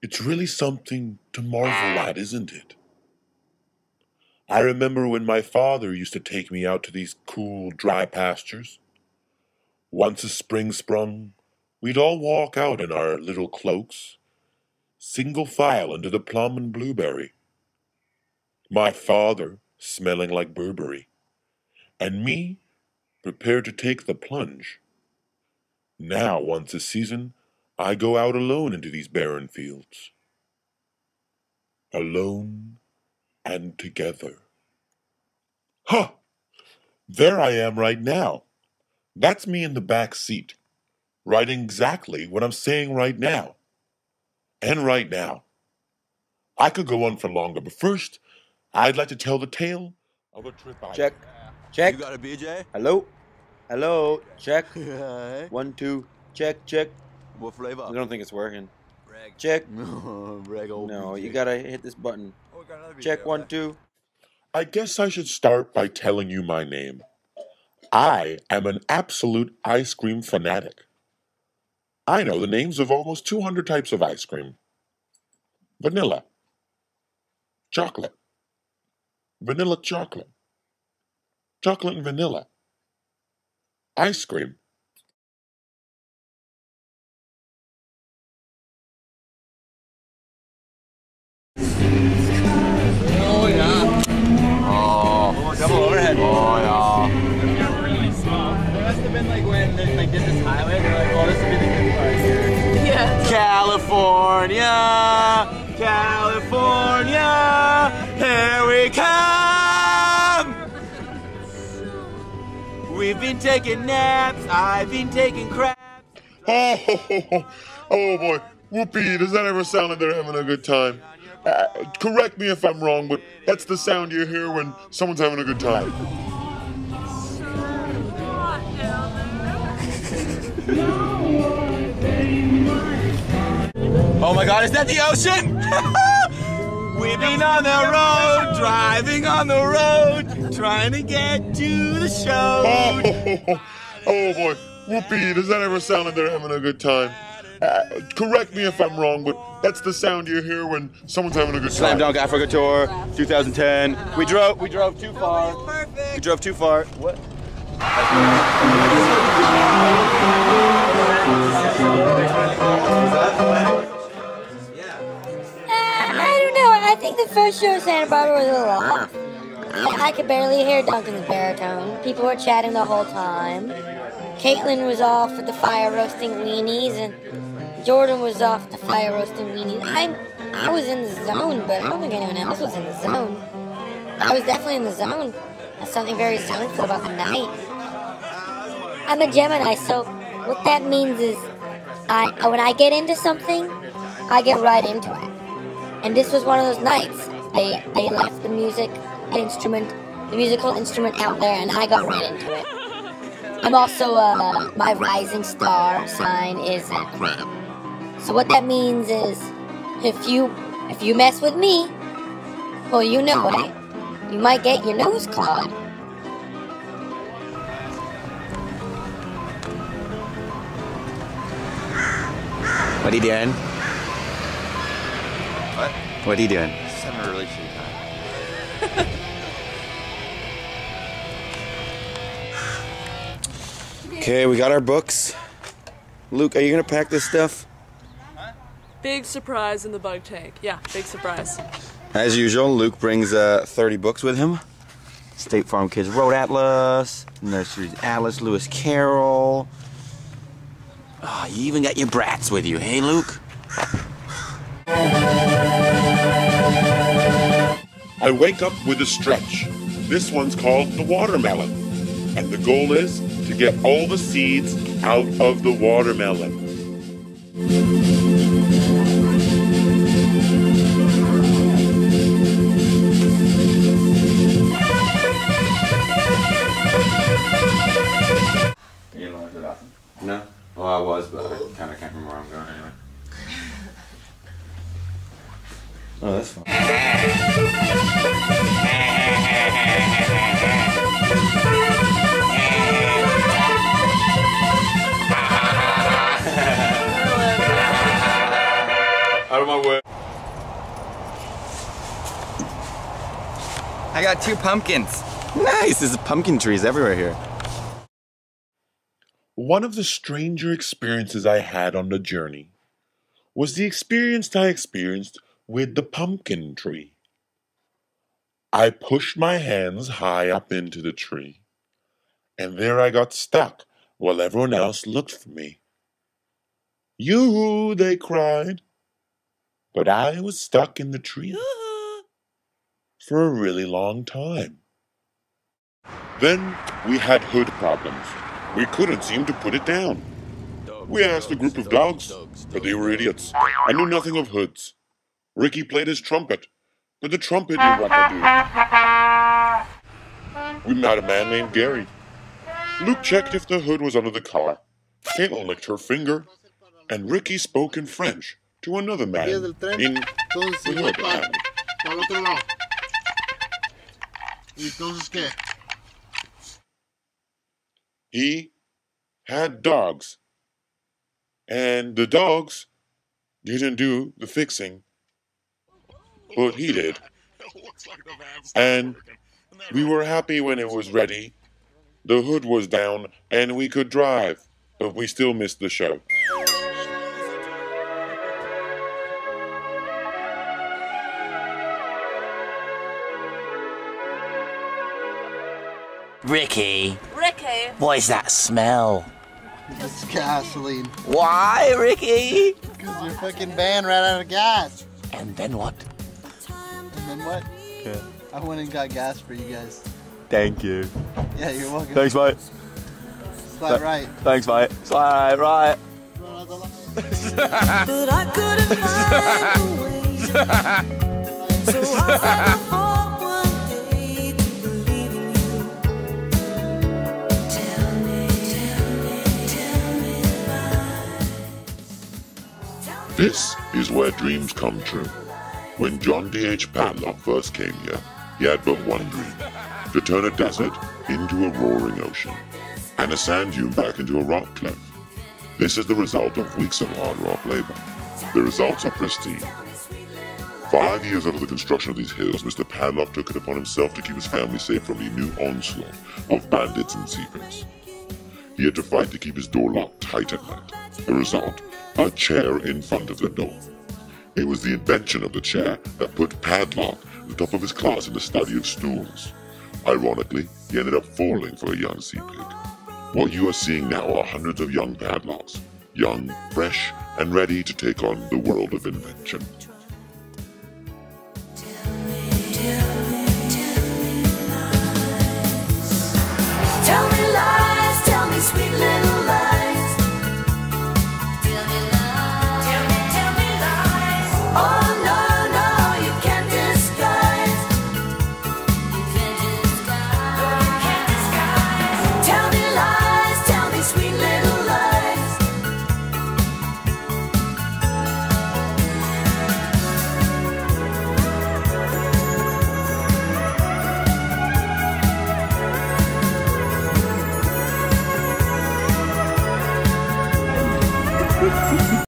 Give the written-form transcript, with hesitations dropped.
It's really something to marvel at, isn't it? I remember when my father used to take me out to these cool, dry pastures. Once a spring sprung, we'd all walk out in our little cloaks, single file into the plum and blueberry. My father smelling like Burberry, and me prepared to take the plunge. Now, once a season, I go out alone into these barren fields. Alone and together. Huh! There I am right now. That's me in the back seat, writing exactly what I'm saying right now. And right now. I could go on for longer, but first, I'd like to tell the tale of a trip I... Check. Check. You got a BJ? Hello? Hello? Check. 1, 2. Check, check. What flavor? I don't think it's working. Reg. Check. Reg old No, BJ. you gotta hit this button. Oh, we got another BJ. Check 1, 2. I guess I should start by telling you my name. I am an absolute ice cream fanatic. I know the names of almost 200 types of ice cream. Vanilla. Chocolate. Vanilla chocolate. Chocolate and vanilla. Ice cream. Oh, yeah. Oh, double overhead. Oh, yeah. It got really small. It must have been like when they did this highway. They're like, oh, this would be the good part here. Yeah. California, California, here we come. We've been taking naps. I've been taking craps. Oh boy. Whoopee, does that ever sound like they're having a good time? Correct me if I'm wrong, but that's the sound you hear when someone's having a good time. Oh my God, is that the ocean? We've been on the road, driving on the road, trying to get to the show. Oh boy. Whoopee, does that ever sound like they're having a good time? Correct me if I'm wrong, but that's the sound you hear when someone's having a good time. Slam Dunk Africa Tour, 2010. We drove too far. We drove too far. What? I don't know. I think the first show in Santa Barbara was a little off. I could barely hear Duncan's baritone. People were chatting the whole time. Caitlin was off with the fire roasting weenies, and Jordan was off the fire roasting weenies. I was in the zone, but I don't think anyone else was in the zone. I was definitely in the zone. There's something very zoneful about the night. I'm a Gemini, so what that means is when I get into something, I get right into it. And this was one of those nights. They left the musical instrument out there, and I got right into it. I'm also, my rising star sign is Ram. So what that means is, if you mess with me, well, you know it. You might get your nose clawed. What are you doing? What? What are you doing? Just having a really shitty time. Okay, we got our books. Luke, are you gonna pack this stuff? Big surprise in the bug tank. Yeah, big surprise. As usual, Luke brings 30 books with him. State Farm Kids Road Atlas, Nursery's Alice Lewis Carroll. Oh, you even got your brats with you, hey, Luke? I wake up with a stretch. This one's called the watermelon. And the goal is to get all the seeds out of the watermelon. You know that often? No? Well, I was, but I kind of can't remember where I'm going anyway. Oh, that's fun. Out of my way. I got 2 pumpkins. Nice, there's pumpkin trees everywhere here. One of the stranger experiences I had on the journey was the experience I experienced with the pumpkin tree. I pushed my hands high up into the tree, and there I got stuck while everyone else looked for me. "Yoo-hoo!" they cried. But I was stuck in the tree for a really long time. Then we had hood problems. We couldn't seem to put it down. We asked a group of dogs, but they were idiots. I knew nothing of hoods. Ricky played his trumpet, but the trumpet knew what to do. We met a man named Gary. Luke checked if the hood was under the collar. Caitlin licked her finger, and Ricky spoke in French to another man in the hood. He had dogs, and the dogs didn't do the fixing, but he did. And we were happy when it was ready. The hood was down, and we could drive, but we still missed the show. Ricky, Ricky. what is that smell? It's gasoline. Why, Ricky? Because your fucking van ran out of gas. And then what? And then what? Yeah. I went and got gas for you guys. Thank you. Yeah, you're welcome. Thanks, mate. Slide right. Thanks, mate. Slide right. But I couldn't find a way. So I found hope one day to believe in you. Tell me why. This is where dreams come true. When John D.H. Padlock first came here, he had but one dream: to turn a desert into a roaring ocean, and a sand dune back into a rock cliff. This is the result of weeks of hard rock labor. The results are pristine. 5 years after the construction of these hills, Mr. Padlock took it upon himself to keep his family safe from the new onslaught of bandits and thieves. He had to fight to keep his door locked tight at night. The result, a chair in front of the door. It was the invention of the chair that put Padlock at the top of his class in the study of stools. Ironically, he ended up falling for a young sea pig. What you are seeing now are hundreds of young Padlocks, young, fresh, and ready to take on the world of invention.